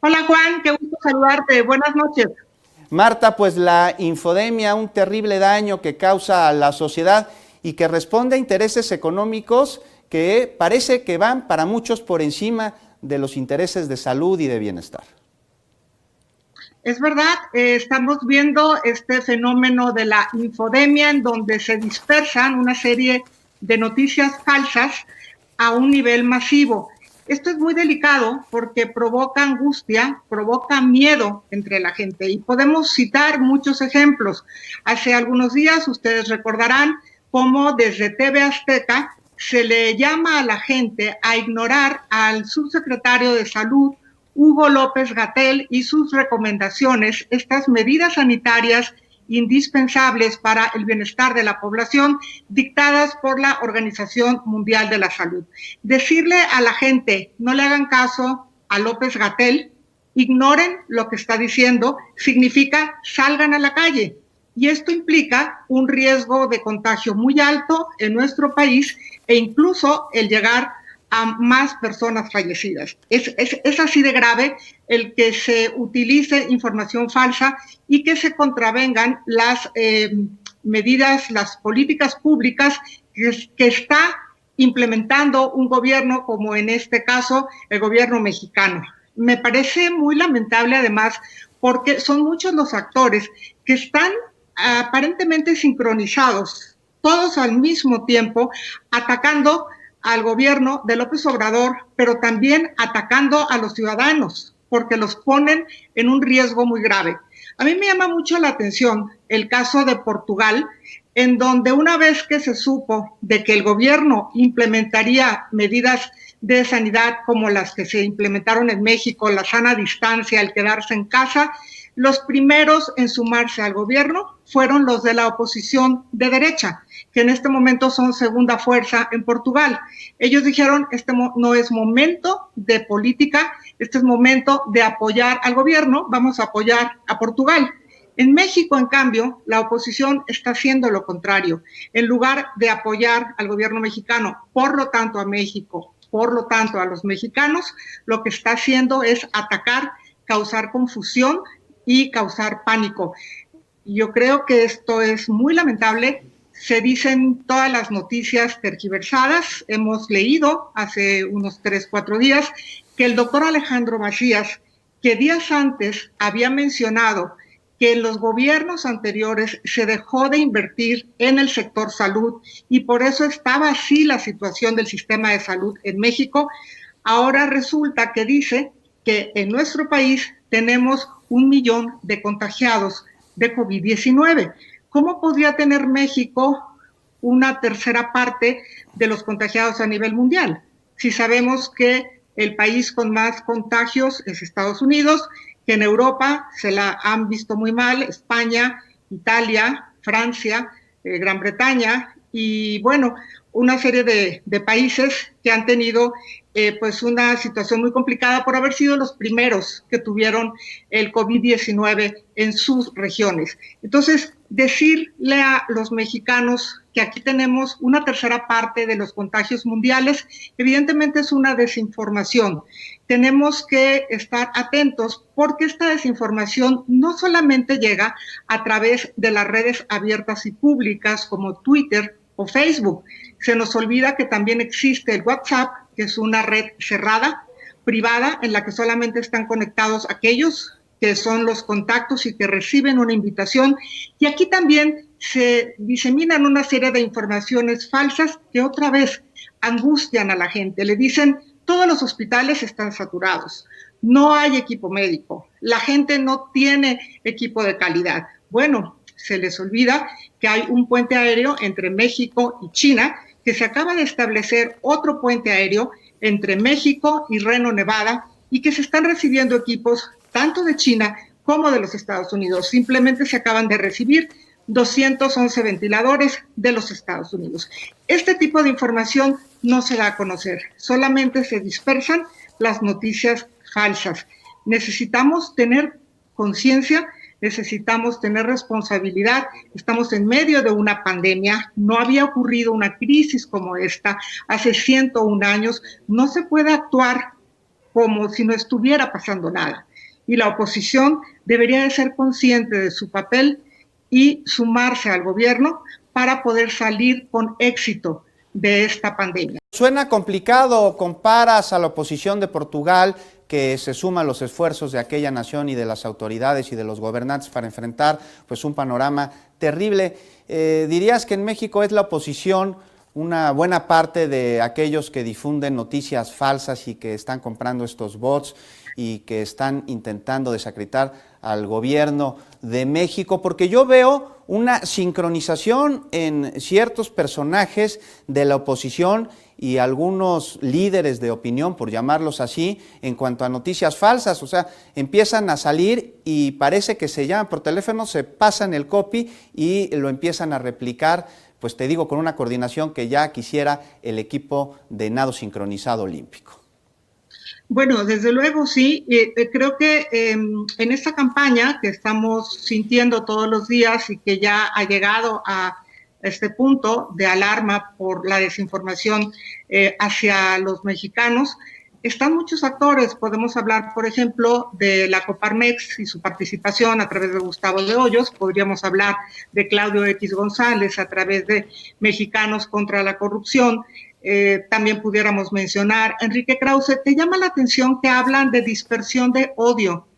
Hola Juan, qué gusto saludarte. Buenas noches. Marta, pues la infodemia, un terrible daño que causa a la sociedad y que responde a intereses económicos que parece que van para muchos por encima de los intereses de salud y de bienestar. Es verdad, estamos viendo este fenómeno de la infodemia en donde se dispersan una serie de noticias falsas a un nivel masivo. Esto es muy delicado porque provoca angustia, provoca miedo entre la gente y podemos citar muchos ejemplos. Hace algunos días ustedes recordarán cómo desde TV Azteca se le llama a la gente a ignorar al subsecretario de Salud, Hugo López-Gatell, y sus recomendaciones, estas medidas sanitarias indispensables para el bienestar de la población dictadas por la Organización Mundial de la Salud. Decirle a la gente, no le hagan caso a López-Gatell, ignoren lo que está diciendo, significa salgan a la calle. Y esto implica un riesgo de contagio muy alto en nuestro país e incluso el llegar a más personas fallecidas. Es así de grave el que se utilice información falsa y que se contravengan las medidas, las políticas públicas que está implementando un gobierno como en este caso el gobierno mexicano. Me parece muy lamentable además porque son muchos los actores que están aparentemente sincronizados, todos al mismo tiempo, atacando al gobierno de López Obrador, pero también atacando a los ciudadanos, porque los ponen en un riesgo muy grave. A mí me llama mucho la atención el caso de Portugal, en donde una vez que se supo de que el gobierno implementaría medidas de sanidad como las que se implementaron en México, la sana distancia, el quedarse en casa, los primeros en sumarse al gobierno fueron los de la oposición de derecha, que en este momento son segunda fuerza en Portugal. Ellos dijeron, este no es momento de política, este es momento de apoyar al gobierno, vamos a apoyar a Portugal. En México, en cambio, la oposición está haciendo lo contrario. En lugar de apoyar al gobierno mexicano, por lo tanto a México, por lo tanto a los mexicanos, lo que está haciendo es atacar, causar confusión y causar pánico. Yo creo que esto es muy lamentable. Se dicen todas las noticias tergiversadas. Hemos leído hace unos 3, 4 días que el doctor Alejandro Macías, que días antes había mencionado que en los gobiernos anteriores se dejó de invertir en el sector salud y por eso estaba así la situación del sistema de salud en México, ahora resulta que dice que en nuestro país tenemos 1 millón de contagiados de COVID-19. ¿Cómo podría tener México una tercera parte de los contagiados a nivel mundial? Si sabemos que el país con más contagios es Estados Unidos, que en Europa se la han visto muy mal, España, Italia, Francia, Gran Bretaña y bueno, una serie de países que han tenido pues una situación muy complicada por haber sido los primeros que tuvieron el COVID-19 en sus regiones. Entonces, decirle a los mexicanos que aquí tenemos una tercera parte de los contagios mundiales, evidentemente es una desinformación. Tenemos que estar atentos porque esta desinformación no solamente llega a través de las redes abiertas y públicas como Twitter o Facebook. Se nos olvida que también existe el WhatsApp, que es una red cerrada, privada, en la que solamente están conectados aquellos que son los contactos y que reciben una invitación. Y aquí también se diseminan una serie de informaciones falsas que otra vez angustian a la gente. Le dicen, todos los hospitales están saturados, no hay equipo médico, la gente no tiene equipo de calidad. Bueno, se les olvida que hay un puente aéreo entre México y China, que se acaba de establecer otro puente aéreo entre México y Reno, Nevada, y que se están recibiendo equipos tanto de China como de los Estados Unidos. Simplemente se acaban de recibir 211 ventiladores de los Estados Unidos. Este tipo de información no se da a conocer, solamente se dispersan las noticias falsas. Necesitamos tener conciencia, necesitamos tener responsabilidad. Estamos en medio de una pandemia, no había ocurrido una crisis como esta hace 101 años, no se puede actuar como si no estuviera pasando nada. Y la oposición debería de ser consciente de su papel y sumarse al gobierno para poder salir con éxito de esta pandemia. Suena complicado, comparas a la oposición de Portugal, que se suma a los esfuerzos de aquella nación y de las autoridades y de los gobernantes para enfrentar pues un panorama terrible. ¿Dirías que en México es la oposición una buena parte de aquellos que difunden noticias falsas y que están comprando estos bots y que están intentando desacreditar al gobierno de México? Porque yo veo una sincronización en ciertos personajes de la oposición y algunos líderes de opinión, por llamarlos así, en cuanto a noticias falsas. O sea, empiezan a salir y parece que se llaman por teléfono, se pasan el copy y lo empiezan a replicar, pues te digo, con una coordinación que ya quisiera el equipo de nado sincronizado olímpico. Bueno, desde luego sí. Creo que en esta campaña que estamos sintiendo todos los días y que ya ha llegado a este punto de alarma por la desinformación hacia los mexicanos, están muchos actores. Podemos hablar, por ejemplo, de la Coparmex y su participación a través de Gustavo de Hoyos. Podríamos hablar de Claudio X González a través de Mexicanos contra la Corrupción. También pudiéramos mencionar Enrique Krause. Te llama la atención que hablan de dispersión de odio,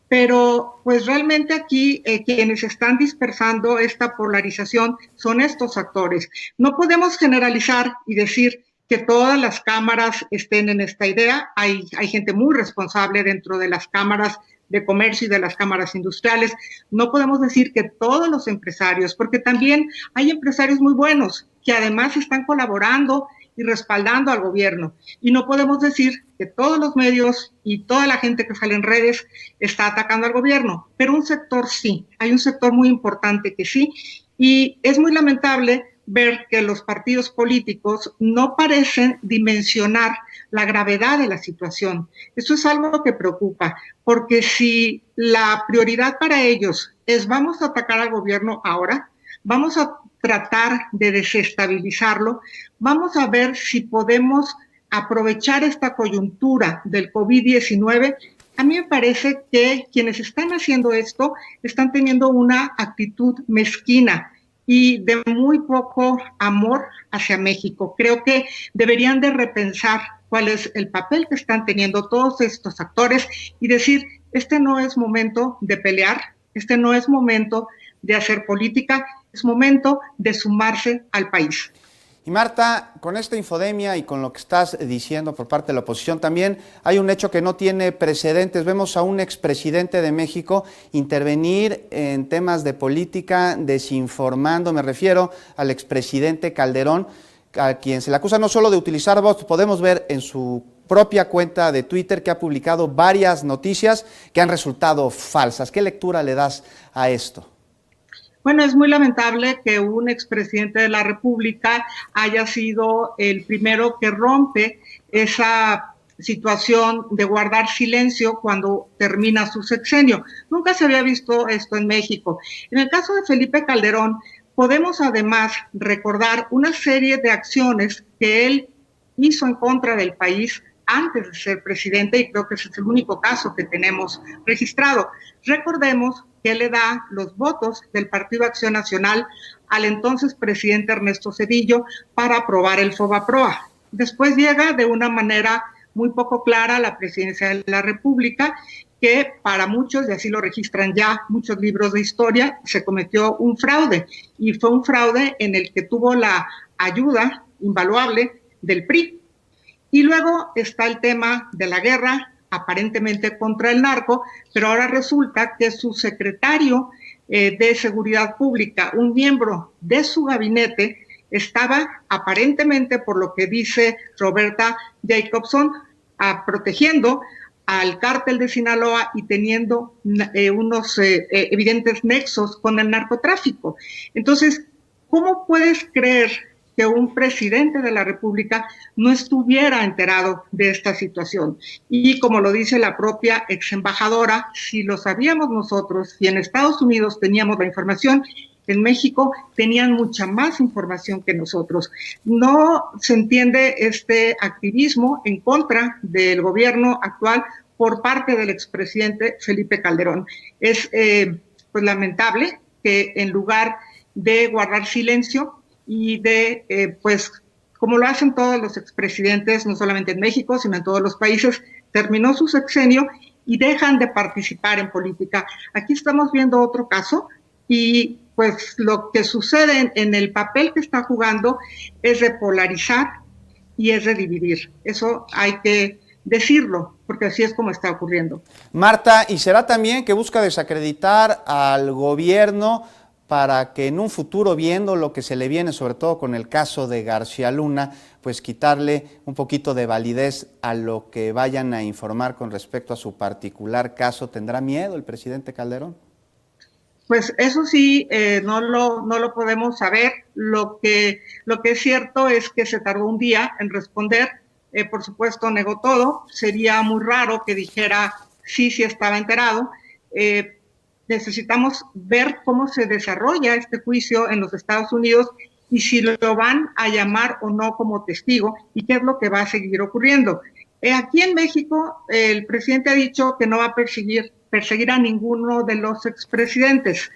pero pues realmente aquí quienes están dispersando esta polarización son estos actores. No podemos generalizar y decir que todas las cámaras estén en esta idea. Hay gente muy responsable dentro de las cámaras de comercio y de las cámaras industriales. No podemos decir que todos los empresarios, porque también hay empresarios muy buenos que además están colaborando y respaldando al gobierno. Y no podemos decir que todos los medios y toda la gente que sale en redes está atacando al gobierno, pero un sector sí, hay un sector muy importante que sí, y es muy lamentable ver que los partidos políticos no parecen dimensionar la gravedad de la situación. Eso es algo que preocupa, porque si la prioridad para ellos es vamos a atacar al gobierno ahora, vamos a tratar de desestabilizarlo, vamos a ver si podemos aprovechar esta coyuntura del COVID-19. A mí me parece que quienes están haciendo esto están teniendo una actitud mezquina y de muy poco amor hacia México. Creo que deberían de repensar cuál es el papel que están teniendo todos estos actores y decir, este no es momento de pelear, este no es momento de hacer política, es momento de sumarse al país. Y Marta, con esta infodemia y con lo que estás diciendo por parte de la oposición, también hay un hecho que no tiene precedentes. Vemos a un expresidente de México intervenir en temas de política desinformando. Me refiero al expresidente Calderón, a quien se le acusa no solo de utilizar bots. Podemos ver en su propia cuenta de Twitter que ha publicado varias noticias que han resultado falsas. ¿Qué lectura le das a esto? Bueno, es muy lamentable que un expresidente de la República haya sido el primero que rompe esa situación de guardar silencio cuando termina su sexenio. Nunca se había visto esto en México. En el caso de Felipe Calderón, podemos además recordar una serie de acciones que él hizo en contra del país antes de ser presidente, y creo que ese es el único caso que tenemos registrado. Recordemos que le da los votos del Partido Acción Nacional al entonces presidente Ernesto Zedillo para aprobar el FOBAPROA. Después llega de una manera muy poco clara a la presidencia de la República, que para muchos, y así lo registran ya muchos libros de historia, se cometió un fraude, y fue un fraude en el que tuvo la ayuda invaluable del PRI. Y luego está el tema de la guerra, aparentemente contra el narco, pero ahora resulta que su secretario de Seguridad Pública, un miembro de su gabinete, estaba aparentemente, por lo que dice Roberta Jacobson, protegiendo al cártel de Sinaloa y teniendo unos evidentes nexos con el narcotráfico. Entonces, ¿cómo puedes creer que un presidente de la República no estuviera enterado de esta situación? Y como lo dice la propia ex embajadora, si lo sabíamos nosotros, si en Estados Unidos teníamos la información, en México tenían mucha más información que nosotros. No se entiende este activismo en contra del gobierno actual por parte del expresidente Felipe Calderón. Es pues lamentable que en lugar de guardar silencio y de, pues, como lo hacen todos los expresidentes, no solamente en México, sino en todos los países, terminó su sexenio y dejan de participar en política. Aquí estamos viendo otro caso y pues lo que sucede en el papel que está jugando es de polarizar y es de dividir. Eso hay que decirlo, porque así es como está ocurriendo. Marta, ¿y será también que busca desacreditar al gobierno para que en un futuro, viendo lo que se le viene, sobre todo con el caso de García Luna, pues quitarle un poquito de validez a lo que vayan a informar con respecto a su particular caso? ¿Tendrá miedo el presidente Calderón? Pues eso sí, no lo podemos saber. Lo que es cierto es que se tardó un día en responder. Por supuesto, negó todo. Sería muy raro que dijera sí estaba enterado. Necesitamos ver cómo se desarrolla este juicio en los Estados Unidos y si lo van a llamar o no como testigo y qué es lo que va a seguir ocurriendo. Aquí en México, el presidente ha dicho que no va a perseguir a ninguno de los expresidentes.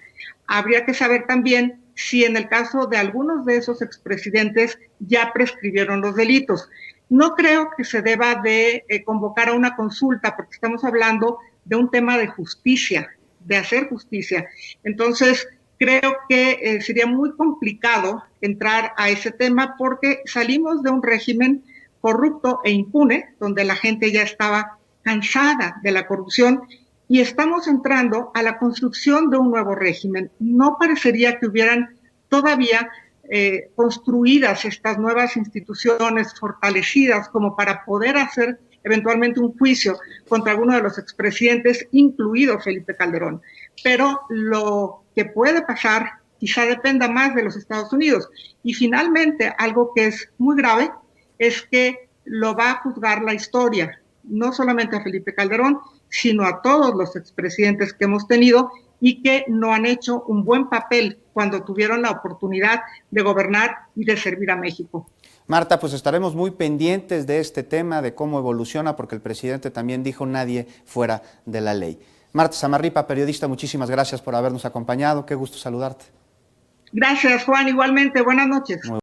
Habría que saber también si en el caso de algunos de esos expresidentes ya prescribieron los delitos. No creo que se deba de convocar a una consulta porque estamos hablando de un tema de justicia, de hacer justicia. Entonces, creo que sería muy complicado entrar a ese tema porque salimos de un régimen corrupto e impune, donde la gente ya estaba cansada de la corrupción y estamos entrando a la construcción de un nuevo régimen. No parecería que hubieran todavía construidas estas nuevas instituciones fortalecidas como para poder hacer eventualmente un juicio contra alguno de los expresidentes, incluido Felipe Calderón. Pero lo que puede pasar quizá dependa más de los Estados Unidos. Y finalmente, algo que es muy grave, es que lo va a juzgar la historia, no solamente a Felipe Calderón, sino a todos los expresidentes que hemos tenido y que no han hecho un buen papel cuando tuvieron la oportunidad de gobernar y de servir a México. Marta, pues estaremos muy pendientes de este tema, de cómo evoluciona, porque el presidente también dijo nadie fuera de la ley. Marta Samarripa, periodista, muchísimas gracias por habernos acompañado. Qué gusto saludarte. Gracias, Juan. Igualmente, buenas noches.